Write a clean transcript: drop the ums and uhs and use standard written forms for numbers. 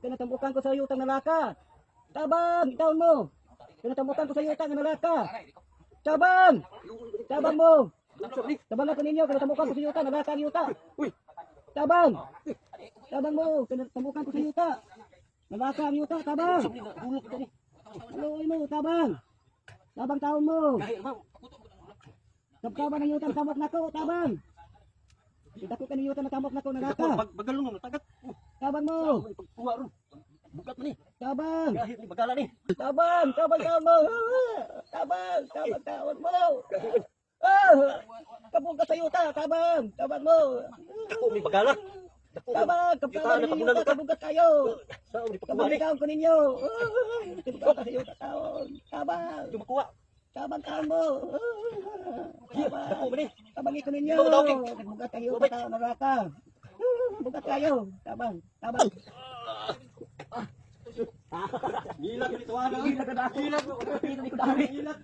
Tinatambukan ko sa yutang nalaka. Tabang, itaon mo. Tinatambukan ko sa yutang nalaka. Tabang! Tabang mo. Tabang ako ninyo, tinatambukan ko sa yuta, nalaka ang yuta. Tabang! Tabang mo, tinatambukan ko sa yuta. Nalaka ang yuta, tabang! Haluin mo, tabang! Tabang taon mo. Tabang ng yuta, tamok na ko, tabang! Kita ko kaniyuta na tamok na ko, nalaka. Bagalong mo, tagat. Tabang mo. Kuha ron. Bugat man ni. Tabang! Kahit ni bagala ni. Tabang! Tabang taon mo. Tabang! Tabang taon mo. Ah! Kabog ka sa yuta, tabang! Tabang mo. Ako may bagala. Tabang! Kapkaban ninyo yuta, kabugat kayo. Saan di Tabang pagkuha ni? ikaw ko ninyo. Kabugat ka sa yuta taon. Tabang! Di makuha. Tabang taon mo. Tabang! Ako man ni. Tabang iko ninyo. Ikaw daw, King. Kabugat kayo, taon, naraka. Kabugat kayo. Tabang! Tabang! Gilag ni tuwa na. Gilag na ako. Gilag. Gilag.